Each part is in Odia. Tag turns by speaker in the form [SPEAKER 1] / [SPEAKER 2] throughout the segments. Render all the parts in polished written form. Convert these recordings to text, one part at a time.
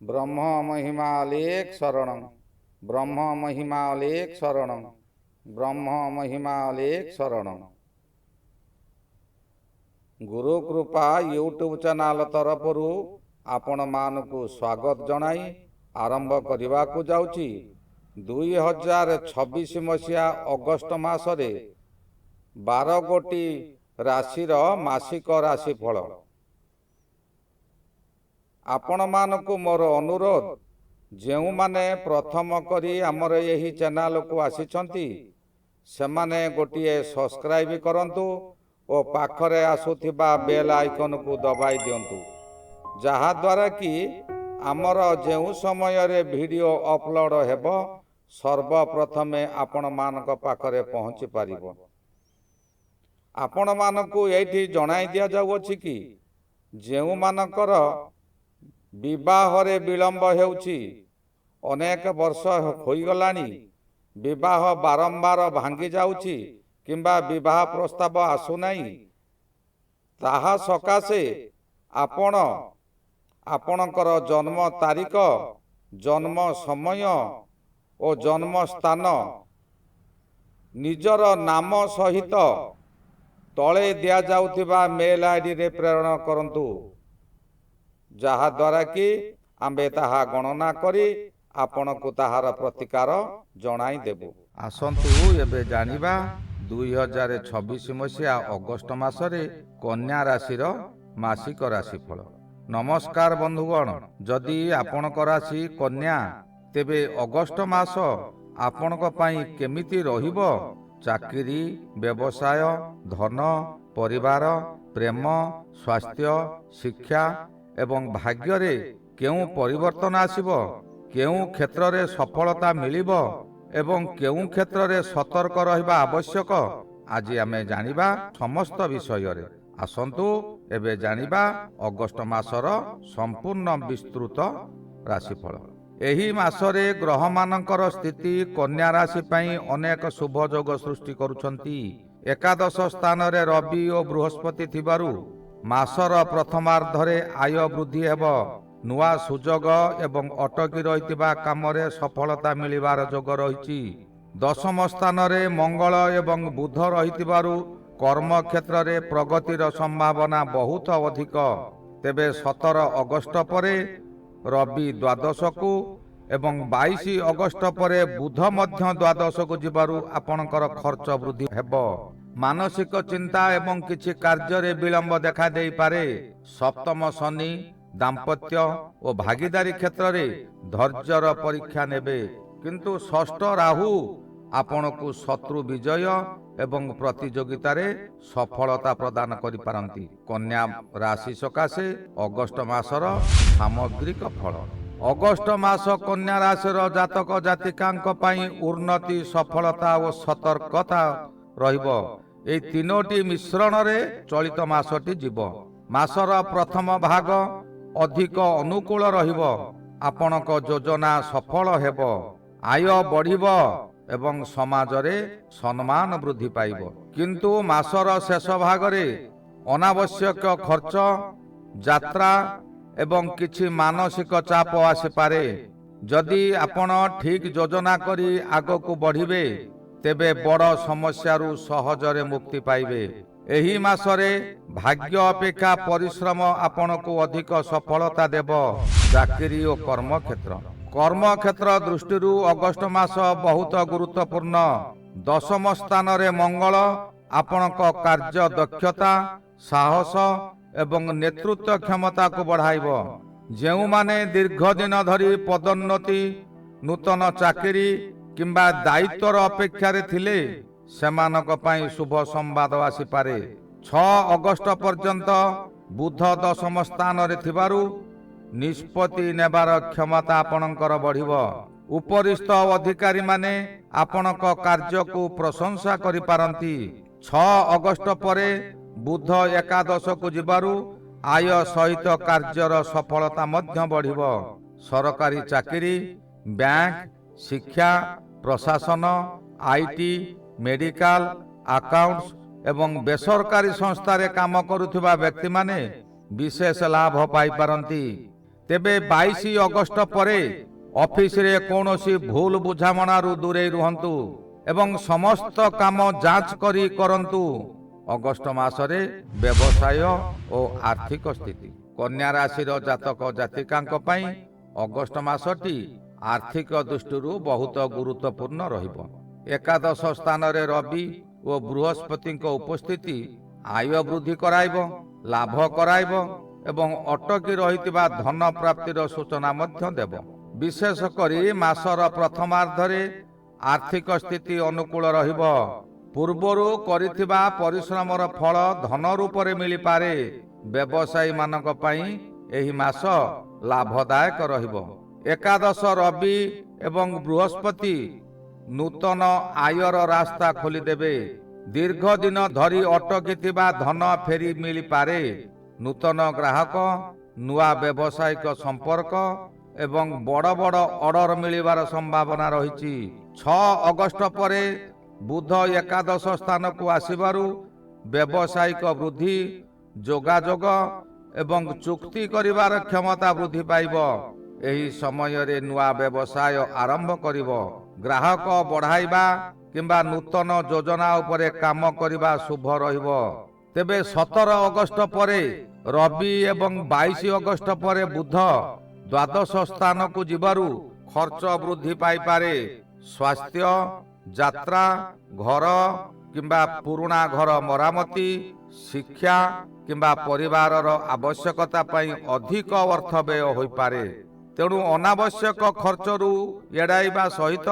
[SPEAKER 1] ब्रह्म महिमा अलेख शरणं ब्रह्म महिमा अलेख शरणं ब्रह्म महिमा अलेख शरणं। गुरु कृपा यूट्यूब चैनल तरफरु आपण मानकु स्वागत जनाई आरंभ करने को जाउची। 2026 मसीहा अगस्ट मासरे 12 गोटी राशिर मासिक राशिफल। आपण मानकु मोर अनुरोध, जेउ माने प्रथम करी आमर यही चैनल को आसीचंती सेमाने गोटिए सब्सक्राइब करंतु और पाखरे आसुथिबा बेल आइकन को दबाई दियंतु, जहा द्वारा कि आमर जेउ समय रे वीडियो अपलोड हेबो सर्वप्रथमे आपण मानक पाखरे पहुँची पारिबो। आपण मानकु एठी जणाई दिया जाउछि कि जेउ मानकर विवाह रे विलंब हेउछि, अनेक वर्ष होइगलानी विवाह बारंबार भांगी जाउछि किंबा विवाह प्रस्ताव आसु नाही, ताहा सकाशे आपण आपणकर जन्म तारीख, जन्म समय और जन्म स्थान निजर नाम सहित तले दिया जाउथिबा मेल आईडी रे प्रेरण करंतु, जहा द्वारा कि आम्बे ताहा गणना करी आपण को ताहार प्रतिकार जणाई देबु। आसंतु एबे जानिबा 2026 मसीहा अगस्ट मासरे कन्या राशिर मासिक राशिफल। नमस्कार बंधुगण, जदि आपणक राशि कन्या तेबे अगस्ट मास आपणक पई केमिति रहिबो? चाकरी, व्यवसाय, धन, परिवार, प्रेम, स्वास्थ्य, शिक्षा एवं भाग्य रे केउ परिवर्तन आसीबो? केउ क्षेत्र रे सफलता मिलिबो एवं केउ क्षेत्र रे सतर्क रहिबा आवश्यक? आज आमे जानिबा समस्त विषय रे। आसंतु एबे जानिबा अगस्ट मासर संपूर्ण विस्तृत राशिफल। एही मासरे ग्रह मानकर स्थिति कन्या राशि पई अनेक शुभ योग सृष्टि करूछंती। एकादश स्थान रे रवि और बृहस्पति थिबारु मासर प्रथमार्धरे आय वृद्धि हेबो। नुआ सुजोग एवं अटकी रहितिबा कामरे सफलता मिलिबार जोग रहिछि। दशम स्थान रे मंगल एवं बुध रहितिबारु कर्म क्षेत्र रे प्रगतिर संभावना बहुत अधिक। तेबे 17 अगस्ट परे रवि द्वादश को एवं 22 अगस्ट परे बुध मध्य द्वादश को जिबारु आपणकर खर्च वृद्धि हेबो। मानसिक चिंता एवं किछि कार्य रे विलंब देखा देई पारे। सप्तम शनि दाम्पत्य और भागीदारी क्षेत्र रे धैर्यर परीक्षा नेबे, किंतु षष्ठ राहु आपण को शत्रु विजय एवं प्रतियोगिता रे सफलता प्रदान करि पारंती। कन्या राशि सकाशे अगस्ट मासर सामग्रिक फल। अगस्ट मास कन्या राशिर जातक जातिकांक पई उन्नति, सफलता और सतर्कता रहिबो। ए तीनोटी मिश्रण रे चलित मासटी जीव। मासर प्रथम भाग अधिक अनुकूल रहिबो। आपणक योजना सफल हेबो, आय बढ़िबो एवं समाज रे सम्मान वृद्धि पाइबो। किंतु मासर शेष भाग रे अनावश्यक खर्च, यात्रा एवं किछि मानसिक चाप आसी पारे। जदि आपण ठीक योजना करी आगो को बढ़िबे तेबे बड़ समस्यारु सहजरे मुक्ति पाइबे। एही मासरे भाग्य अपेक्षा परिश्रम आपण को अधिक सफलता देव। चाकरी और कर्म क्षेत्र दृष्टि अगस्ट मास बहुत गुरुत्वपूर्ण। दशम स्थान रे मंगल आपणक कार्य दक्षता, साहस एवं नेतृत्व क्षमता को बढ़ाइबो। जेउ माने दीर्घ दिन धरी पदोन्नति, नूतन चाकरी किंबा दायित्वर अपेक्षा रे थिले सेमानक पई शुभ संवाद आसी पारे। 6 अगस्ट पर्यंत बुध दशम स्थान रे थिबारु निष्पत्ति नेबार क्षमता आपणकर बढ़िबो। उपरिस्थ अधिकारी माने आपणक कार्य को प्रशंसा करि पारंती। 6 अगस्ट परे बुध एकादश को जिबारु आय सहित कार्यर सफलता मध्य बढ़िबो। सरकारी चाकरी, बैंक, शिक्षा, प्रशासन, आईटी, मेडिकल, अकाउंट्स एवं बेसरकारी संस्था रे काम करुथिबा व्यक्ति माने विशेष लाभ पाई पारंती। ତେବେ 22 ଅଗଷ୍ଟ ପରେ ଅଫିସରେ କୌଣସି ଭୁଲ ବୁଝାମଣାରୁ ଦୂରେଇ ରୁହନ୍ତୁ ଏବଂ ସମସ୍ତ କାମ ଯାଞ୍ଚ କରି କରନ୍ତୁ। ଅଗଷ୍ଟ ମାସରେ ବ୍ୟବସାୟ ଓ ଆର୍ଥିକ ସ୍ଥିତି। କନ୍ୟା ରାଶିର ଜାତକ ଜାତିକାଙ୍କ ପାଇଁ ଅଗଷ୍ଟ ମାସଟି ଆର୍ଥିକ ଦୃଷ୍ଟିରୁ ବହୁତ ଗୁରୁତ୍ୱପୂର୍ଣ୍ଣ ରହିବ। ଏକାଦଶ ସ୍ଥାନରେ ରବି ଓ ବୃହସ୍ପତିଙ୍କ ଉପସ୍ଥିତି ଆୟ ବୃଦ୍ଧି କରାଇବ, ଲାଭ କରାଇବ ଏବଂ ଅଟକି ରହିଥିବା ଧନ ପ୍ରାପ୍ତିର ସୂଚନା ମଧ୍ୟ ଦେବ। ବିଶେଷ କରି ମାସର ପ୍ରଥମାର୍ଦ୍ଧରେ ଆର୍ଥିକ ସ୍ଥିତି ଅନୁକୂଳ ରହିବ। ପୂର୍ବରୁ କରିଥିବା ପରିଶ୍ରମର ଫଳ ଧନ ରୂପରେ ମିଳିପାରେ। ବ୍ୟବସାୟୀମାନଙ୍କ ପାଇଁ ଏହି ମାସ ଲାଭଦାୟକ ରହିବ। ଏକାଦଶ ରବି ଏବଂ ବୃହସ୍ପତି ନୂତନ ଆୟର ରାସ୍ତା ଖୋଲିଦେବେ। ଦୀର୍ଘ ଦିନ ଧରି ଅଟକିଥିବା ଧନ ଫେରି ମିଳିପାରେ। ନୂତନ ଗ୍ରାହକ, ନୂଆ ବ୍ୟବସାୟିକ ସମ୍ପର୍କ ଏବଂ ବଡ଼ ବଡ଼ ଅର୍ଡର ମିଳିବାର ସମ୍ଭାବନା ରହିଛି। 6 ଅଗଷ୍ଟ ପରେ ବୁଧ ଏକାଦଶ ସ୍ଥାନକୁ ଆସିବାରୁ ବ୍ୟବସାୟିକ ବୃଦ୍ଧି, ଯୋଗାଯୋଗ ଏବଂ ଚୁକ୍ତି କରିବାର କ୍ଷମତା ବୃଦ୍ଧି ପାଇବ। ଏହି ସମୟରେ ନୂଆ ବ୍ୟବସାୟ ଆରମ୍ଭ କରିବ। ଗ୍ରାହକ ବଢ଼ାଇବା କିମ୍ବା ନୂତନ ଯୋଜନା ଉପରେ କାମ କରିବା ଶୁଭ ରହିବ। ତେବେ 17 ଅଗଷ୍ଟ ପରେ ରବି ଏବଂ 22 ଅଗଷ୍ଟ ପରେ ବୁଧ ଦ୍ୱାଦଶ ସ୍ଥାନକୁ ଯିବାରୁ ଖର୍ଚ୍ଚ ବୃଦ୍ଧି ପାଇପାରେ। ସ୍ୱାସ୍ଥ୍ୟ, ଯାତ୍ରା, ଘର କିମ୍ବା ପୁରୁଣା ଘର ମରାମତି, ଶିକ୍ଷା କିମ୍ବା ପରିବାରର ଆବଶ୍ୟକତା ପାଇଁ ଅଧିକ ଅର୍ଥ ବ୍ୟୟ ହୋଇପାରେ। ତେଣୁ ଅନାବଶ୍ୟକ ଖର୍ଚ୍ଚରୁ ଏଡ଼ାଇବା ସହିତ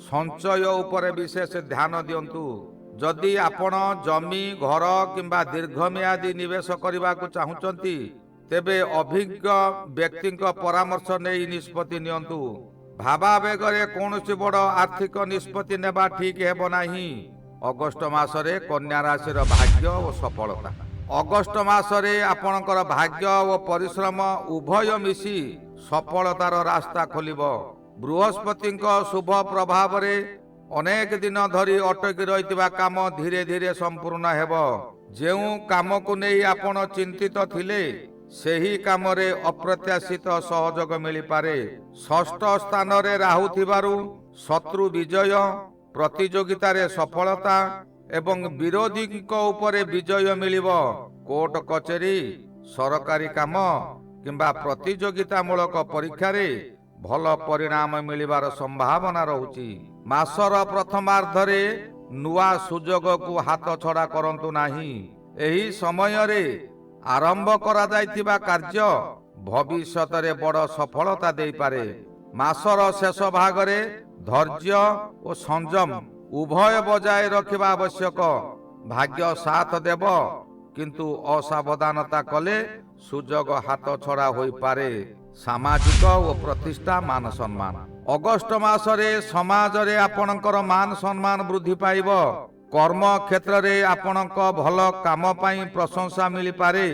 [SPEAKER 1] ସଞ୍ଚୟ ଉପରେ ବିଶେଷ ଧ୍ୟାନ ଦିଅନ୍ତୁ। ଯଦି ଆପଣ ଜମି, ଘର କିମ୍ବା ଦୀର୍ଘମିଆଦୀ ନିବେଶ କରିବାକୁ ଚାହୁଁଛନ୍ତି, ତେବେ ଅଭିଜ୍ଞ ବ୍ୟକ୍ତିଙ୍କ ପରାମର୍ଶ ନେଇ ନିଷ୍ପତ୍ତି ନିଅନ୍ତୁ। ଭାବାବେଗରେ କୌଣସି ବଡ଼ ଆର୍ଥିକ ନିଷ୍ପତ୍ତି ନେବା ଠିକ୍ ହେବ ନାହିଁ। ଅଗଷ୍ଟ ମାସରେ କନ୍ୟା ରାଶିର ଭାଗ୍ୟ ଓ ସଫଳତା। ଅଗଷ୍ଟ ମାସରେ ଆପଣଙ୍କର ଭାଗ୍ୟ ଓ ପରିଶ୍ରମ ଉଭୟ ମିଶି ସଫଳତାର ରାସ୍ତା ଖୋଲିବ। ବୃହସ୍ପତିଙ୍କ ଶୁଭ ପ୍ରଭାବରେ ଅନେକ ଦିନ ଧରି ଅଟକି ରହିଥିବା କାମ ଧୀରେ ଧୀରେ ସମ୍ପୂର୍ଣ୍ଣ ହେବ। ଯେଉଁ କାମକୁ ନେଇ ଆପଣ ଚିନ୍ତିତ ଥିଲେ, ସେହି କାମରେ ଅପ୍ରତ୍ୟାଶିତ ସହଯୋଗ ମିଳିପାରେ। ଷଷ୍ଠ ସ୍ଥାନରେ ରାହୁ ଥିବାରୁ ଶତ୍ରୁ ବିଜୟ, ପ୍ରତିଯୋଗିତାରେ ସଫଳତା ଏବଂ ବିରୋଧୀଙ୍କ ଉପରେ ବିଜୟ ମିଳିବ। କୋର୍ଟ କଚେରୀ, ସରକାରୀ କାମ କିମ୍ବା ପ୍ରତିଯୋଗିତାମୂଳକ ପରୀକ୍ଷାରେ ଭଲ ପରିଣାମ ମିଳିବାର ସମ୍ଭାବନା ରହୁଛି। ମାସର ପ୍ରଥମାର୍ଦ୍ଧରେ ନୂଆ ସୁଯୋଗକୁ ହାତଛଡ଼ା କରନ୍ତୁ ନାହିଁ। ଏହି ସମୟରେ ଆରମ୍ଭ କରାଯାଇଥିବା କାର୍ଯ୍ୟ ଭବିଷ୍ୟତରେ ବଡ଼ ସଫଳତା ଦେଇପାରେ। ମାସର ଶେଷ ଭାଗରେ ଧୈର୍ଯ୍ୟ ଓ ସଂଯମ ଉଭୟ ବଜାୟ ରଖିବା ଆବଶ୍ୟକ। ଭାଗ୍ୟ ସାଥ ଦେବ, କିନ୍ତୁ ଅସାବଧାନତା କଲେ ସୁଯୋଗ ହାତଛଡ଼ା ହୋଇପାରେ। ସାମାଜିକ ଓ ପ୍ରତିଷ୍ଠା, ମାନ ସମ୍ମାନ। ଅଗଷ୍ଟ ମାସରେ ସମାଜରେ ଆପଣଙ୍କର ମାନ ସମ୍ମାନ ବୃଦ୍ଧି ପାଇବ। କର୍ମ କ୍ଷେତ୍ରରେ ଆପଣଙ୍କ ଭଲ କାମ ପାଇଁ ପ୍ରଶଂସା ମିଳିପାରେ।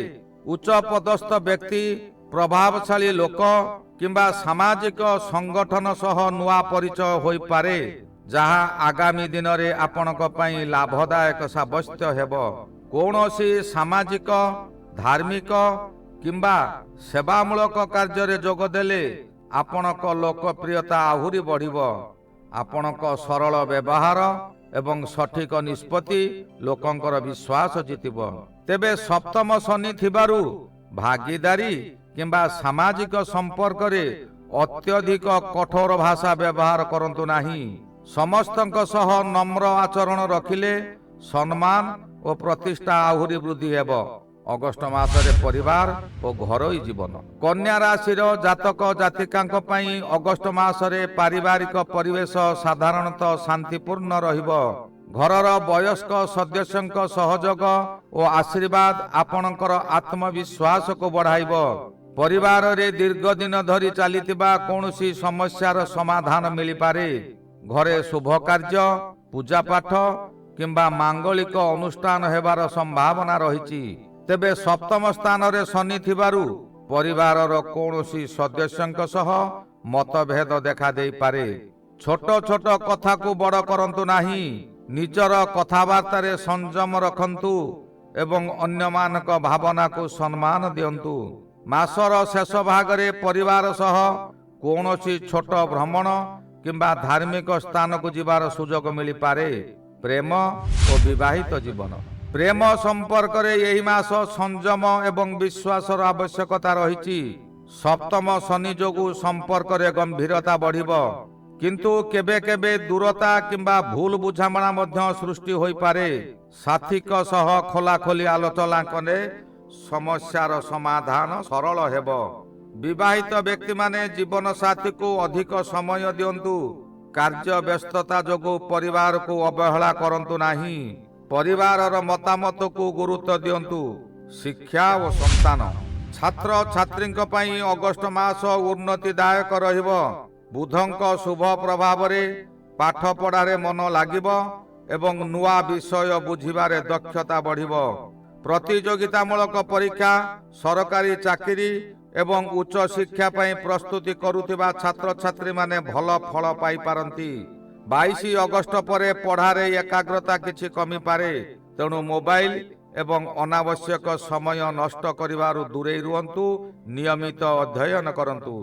[SPEAKER 1] ଉଚ୍ଚ ପଦସ୍ଥ ବ୍ୟକ୍ତି, ପ୍ରଭାବଶାଳୀ ଲୋକ କିମ୍ବା ସାମାଜିକ ସଂଗଠନ ସହ ନୂଆ ପରିଚୟ ହୋଇପାରେ, ଯାହା ଆଗାମୀ ଦିନରେ ଆପଣଙ୍କ ପାଇଁ ଲାଭଦାୟକ ସାବ୍ୟସ୍ତ ହେବ। କୌଣସି ସାମାଜିକ, ଧାର୍ମିକ କିମ୍ବା ସେବାମୂଳକ କାର୍ଯ୍ୟରେ ଯୋଗ ଦେଲେ ଆପଣଙ୍କ ଲୋକପ୍ରିୟତା ଆହୁରି ବଢ଼ିବ। ଆପଣଙ୍କ ସରଳ ବ୍ୟବହାର ଏବଂ ସଠିକ ନିଷ୍ପତ୍ତି ଲୋକଙ୍କର ବିଶ୍ୱାସ ଜିତିବ। ତେବେ ସପ୍ତମ ଶନି ଥିବାରୁ ଭାଗିଦାରୀ କିମ୍ବା ସାମାଜିକ ସମ୍ପର୍କରେ ଅତ୍ୟଧିକ କଠୋର ଭାଷା ବ୍ୟବହାର କରନ୍ତୁ ନାହିଁ। ସମସ୍ତଙ୍କ ସହ ନମ୍ର ଆଚରଣ ରଖିଲେ ସମ୍ମାନ ଓ ପ୍ରତିଷ୍ଠା ଆହୁରି ବୃଦ୍ଧି ହେବ। ଅଗଷ୍ଟ ମାସରେ ପରିବାର ଓ ଘରୋଇ ଜୀବନ। କନ୍ୟା ରାଶିର ଜାତକ ଜାତିକାଙ୍କ ପାଇଁ ଅଗଷ୍ଟ ମାସରେ ପାରିବାରିକ ପରିବେଶ ସାଧାରଣତଃ ଶାନ୍ତିପୂର୍ଣ୍ଣ ରହିବ। ଘରର ବୟସ୍କ ସଦସ୍ୟଙ୍କ ସହଯୋଗ ଓ ଆଶୀର୍ବାଦ ଆପଣଙ୍କର ଆତ୍ମବିଶ୍ୱାସକୁ ବଢ଼ାଇବ। ପରିବାରରେ ଦୀର୍ଘ ଦିନ ଧରି ଚାଲିଥିବା କୌଣସି ସମସ୍ୟାର ସମାଧାନ ମିଳିପାରେ। ଘରେ ଶୁଭ କାର୍ଯ୍ୟ, ପୂଜାପାଠ କିମ୍ବା ମାଙ୍ଗଳିକ ଅନୁଷ୍ଠାନ ହେବାର ସମ୍ଭାବନା ରହିଛି। ତେବେ ସପ୍ତମ ସ୍ଥାନରେ ଶନି ଥିବାରୁ ପରିବାରର କୌଣସି ସଦସ୍ୟଙ୍କ ସହ ମତଭେଦ ଦେଖାଦେଇପାରେ। ଛୋଟ ଛୋଟ କଥାକୁ ବଡ଼ କରନ୍ତୁ ନାହିଁ। ନିଜର କଥାବାର୍ତ୍ତାରେ ସଂଯମ ରଖନ୍ତୁ ଏବଂ ଅନ୍ୟମାନଙ୍କ ଭାବନାକୁ ସମ୍ମାନ ଦିଅନ୍ତୁ। ମାସର ଶେଷ ଭାଗରେ ପରିବାର ସହ କୌଣସି ଛୋଟ ଭ୍ରମଣ କିମ୍ବା ଧାର୍ମିକ ସ୍ଥାନକୁ ଯିବାର ସୁଯୋଗ ମିଳିପାରେ। ପ୍ରେମ ଓ ବିବାହିତ ଜୀବନ। ପ୍ରେମ ସମ୍ପର୍କରେ ଏହି ମାସ ସଂଯମ ଏବଂ ବିଶ୍ୱାସର ଆବଶ୍ୟକତା ରହିଛି। ସପ୍ତମ ଶନି ଯୋଗୁଁ ସମ୍ପର୍କରେ ଗମ୍ଭୀରତା ବଢ଼ିବ, କିନ୍ତୁ କେବେ କେବେ ଦୂରତା କିମ୍ବା ଭୁଲ ବୁଝାମଣା ମଧ୍ୟ ସୃଷ୍ଟି ହୋଇପାରେ। ସାଥୀଙ୍କ ସହ ଖୋଲାଖୋଲି ଆଲୋଚନା କଲେ ସମସ୍ୟାର ସମାଧାନ ସରଳ ହେବ। ବିବାହିତ ବ୍ୟକ୍ତିମାନେ ଜୀବନସାଥୀକୁ ଅଧିକ ସମୟ ଦିଅନ୍ତୁ। କାର୍ଯ୍ୟ ବ୍ୟସ୍ତତା ଯୋଗୁଁ ପରିବାରକୁ ଅବହେଳା କରନ୍ତୁ ନାହିଁ। ପରିବାରର ମତାମତକୁ ଗୁରୁତ୍ୱ ଦିଅନ୍ତୁ। ଶିକ୍ଷା ଓ ସନ୍ତାନ। ଛାତ୍ରଛାତ୍ରୀଙ୍କ ପାଇଁ ଅଗଷ୍ଟ ମାସ ଉନ୍ନତିଦାୟକ ରହିବ। ବୁଧଙ୍କ ଶୁଭ ପ୍ରଭାବରେ ପାଠପଢ଼ାରେ ମନ ଲାଗିବ ଏବଂ ନୂଆ ବିଷୟ ବୁଝିବାରେ ଦକ୍ଷତା ବଢ଼ିବ। ପ୍ରତିଯୋଗିତାମୂଳକ ପରୀକ୍ଷା, ସରକାରୀ ଚାକିରି ଏବଂ ଉଚ୍ଚଶିକ୍ଷା ପାଇଁ ପ୍ରସ୍ତୁତି କରୁଥିବା ଛାତ୍ରଛାତ୍ରୀମାନେ ଭଲ ଫଳ ପାଇପାରନ୍ତି। 22 ଅଗଷ୍ଟ ପରେ ପଢ଼ାରେ ଏକାଗ୍ରତା କିଛି କମିପାରେ, ତେଣୁ ମୋବାଇଲ ଏବଂ ଅନାବଶ୍ୟକ ସମୟ ନଷ୍ଟ କରିବାରୁ ଦୂରେଇ ରୁହନ୍ତୁ। ନିୟମିତ ଅଧ୍ୟୟନ କରନ୍ତୁ।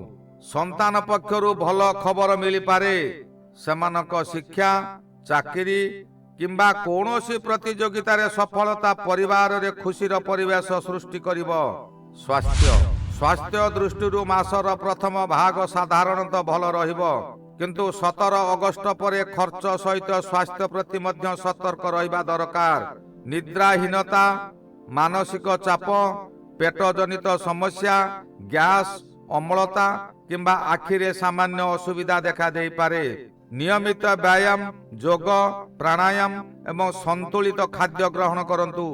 [SPEAKER 1] ସନ୍ତାନ ପକ୍ଷରୁ ଭଲ ଖବର ମିଳିପାରେ। ସେମାନଙ୍କ ଶିକ୍ଷା, ଚାକିରି କିମ୍ବା କୌଣସି ପ୍ରତିଯୋଗିତାରେ ସଫଳତା ପରିବାରରେ ଖୁସିର ପରିବେଶ ସୃଷ୍ଟି କରିବ। ସ୍ୱାସ୍ଥ୍ୟ ଦୃଷ୍ଟିରୁ ମାସର ପ୍ରଥମ ଭାଗ ସାଧାରଣତଃ ଭଲ ରହିବ, କିନ୍ତୁ 17 ଅଗଷ୍ଟ ପରେ ଖର୍ଚ୍ଚ ସହିତ ସ୍ୱାସ୍ଥ୍ୟ ପ୍ରତି ମଧ୍ୟ ସତର୍କ ରହିବା ଦରକାର। ନିଦ୍ରାହୀନତା, ମାନସିକ ଚାପ, ପେଟଜନିତ ସମସ୍ୟା, ଗ୍ୟାସ୍, ଅମ୍ଳତା କିମ୍ବା ଆଖିରେ ସାମାନ୍ୟ ଅସୁବିଧା ଦେଖାଦେଇପାରେ। ନିୟମିତ ବ୍ୟାୟାମ, ଯୋଗ, ପ୍ରାଣାୟାମ ଏବଂ ସନ୍ତୁଳିତ ଖାଦ୍ୟ ଗ୍ରହଣ କରନ୍ତୁ।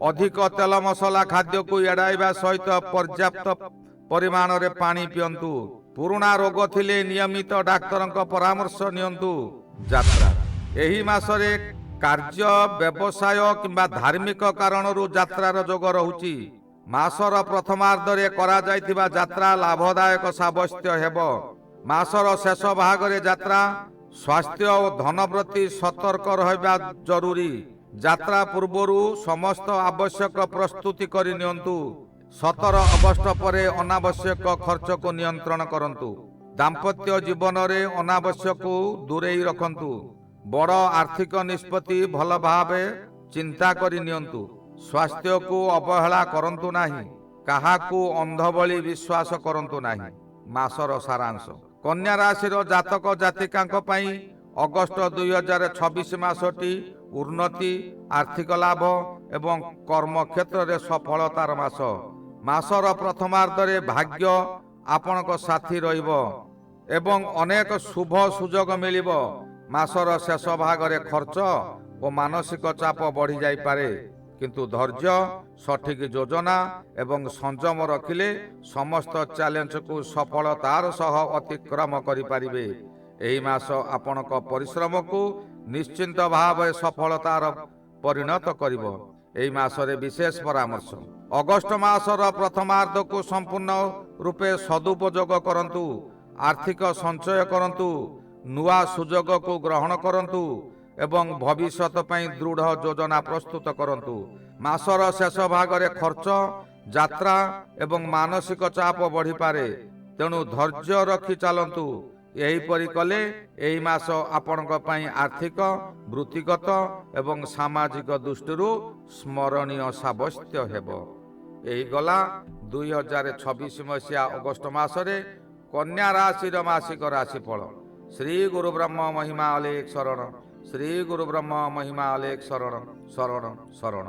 [SPEAKER 1] ଅଧିକ ତେଲ ମସଲା ଖାଦ୍ୟକୁ ଏଡ଼ାଇବା ସହିତ ପର୍ଯ୍ୟାପ୍ତ ପରିମାଣରେ ପାଣି ପିଅନ୍ତୁ। ପୁରୁଣା ରୋଗ ଥିଲେ ନିୟମିତ ଡାକ୍ତରଙ୍କ ପରାମର୍ଶ ନିଅନ୍ତୁ। ଯାତ୍ରା। ଏହି ମାସରେ କାର୍ଯ୍ୟ, ବ୍ୟବସାୟ କିମ୍ବା ଧାର୍ମିକ କାରଣରୁ ଯାତ୍ରାର ଯୋଗ ରହୁଛି। ମାସର ପ୍ରଥମାର୍ଦ୍ଧରେ କରାଯାଇଥିବା ଯାତ୍ରା ଲାଭଦାୟକ ସାବ୍ୟସ୍ତ ହେବ। ମାସର ଶେଷ ଭାଗରେ ଯାତ୍ରା, ସ୍ୱାସ୍ଥ୍ୟ ଓ ଧନ ପ୍ରତି ସତର୍କ ରହିବା ଜରୁରୀ। ଯାତ୍ରା ପୂର୍ବରୁ ସମସ୍ତ ଆବଶ୍ୟକ ପ୍ରସ୍ତୁତି କରି ନିଅନ୍ତୁ। 17 ଅଗଷ୍ଟ ପରେ ଅନାବଶ୍ୟକ ଖର୍ଚ୍ଚକୁ ନିୟନ୍ତ୍ରଣ କରନ୍ତୁ। ଦାମ୍ପତ୍ୟ ଜୀବନରେ ଅନାବଶ୍ୟକକୁ ଦୂରେଇ ରଖନ୍ତୁ। ବଡ଼ ଆର୍ଥିକ ନିଷ୍ପତ୍ତି ଭଲ ଭାବେ ଚିନ୍ତା କରି ନିଅନ୍ତୁ। ସ୍ୱାସ୍ଥ୍ୟକୁ ଅବହେଳା କରନ୍ତୁ ନାହିଁ। କାହାକୁ ଅନ୍ଧ ଭଳି ବିଶ୍ୱାସ କରନ୍ତୁ ନାହିଁ। ମାସର ସାରାଂଶ। କନ୍ୟା ରାଶିର ଜାତକ ଜାତିକାଙ୍କ ପାଇଁ ଅଗଷ୍ଟ 2026 ମାସଟି ଉନ୍ନତି, ଆର୍ଥିକ ଲାଭ ଏବଂ କର୍ମକ୍ଷେତ୍ରରେ ସଫଳତାର ମାସ। ମାସର ପ୍ରଥମାର୍ଦ୍ଧରେ ଭାଗ୍ୟ ଆପଣଙ୍କ ସାଥୀ ରହିବ ଏବଂ ଅନେକ ଶୁଭ ସୁଯୋଗ ମିଳିବ। ମାସର ଶେଷ ଭାଗରେ ଖର୍ଚ୍ଚ ଓ ମାନସିକ ଚାପ ବଢ଼ିଯାଇପାରେ, କିନ୍ତୁ ଧୈର୍ଯ୍ୟ, ସଠିକ୍ ଯୋଜନା ଏବଂ ସଂଯମ ରଖିଲେ ସମସ୍ତ ଚ୍ୟାଲେଞ୍ଜକୁ ସଫଳତାର ସହ ଅତିକ୍ରମ କରିପାରିବେ। ଏହି ମାସ ଆପଣଙ୍କ ପରିଶ୍ରମକୁ ନିଶ୍ଚିନ୍ତ ଭାବେ ସଫଳତାର ପରିଣତ କରିବ। ଏହି ମାସରେ ବିଶେଷ ପରାମର୍ଶ। ଅଗଷ୍ଟ ମାସର ପ୍ରଥମାର୍ଦ୍ଧକୁ ସମ୍ପୂର୍ଣ୍ଣ ରୂପେ ସଦୁପଯୋଗ କରନ୍ତୁ। ଆର୍ଥିକ ସଞ୍ଚୟ କରନ୍ତୁ, ନୂଆ ସୁଯୋଗକୁ ଗ୍ରହଣ କରନ୍ତୁ ଏବଂ ଭବିଷ୍ୟତ ପାଇଁ ଦୃଢ଼ ଯୋଜନା ପ୍ରସ୍ତୁତ କରନ୍ତୁ। ମାସର ଶେଷ ଭାଗରେ ଖର୍ଚ୍ଚ, ଯାତ୍ରା ଏବଂ ମାନସିକ ଚାପ ବଢ଼ିପାରେ, ତେଣୁ ଧୈର୍ଯ୍ୟ ରଖି ଚାଲନ୍ତୁ। ଏହିପରି କଲେ ଏହି ମାସ ଆପଣଙ୍କ ପାଇଁ ଆର୍ଥିକ, ବୃତ୍ତିଗତ ଏବଂ ସାମାଜିକ ଦୃଷ୍ଟିରୁ ସ୍ମରଣୀୟ ସାବ୍ୟସ୍ତ ହେବ। ଏହି ଗଲା 2026 ମସିହା ଅଗଷ୍ଟ ମାସରେ କନ୍ୟା ରାଶିର ମାସିକ ରାଶିଫଳ। ଶ୍ରୀ ଗୁରୁ ବ୍ରହ୍ମ ମହିମା ଅଲେଖ ଶରଣ। ଶ୍ରୀ ଗୁରୁ ବ୍ରହ୍ମ ମହିମା ଅଲେଖ ଶରଣ ଶରଣ ଶରଣ।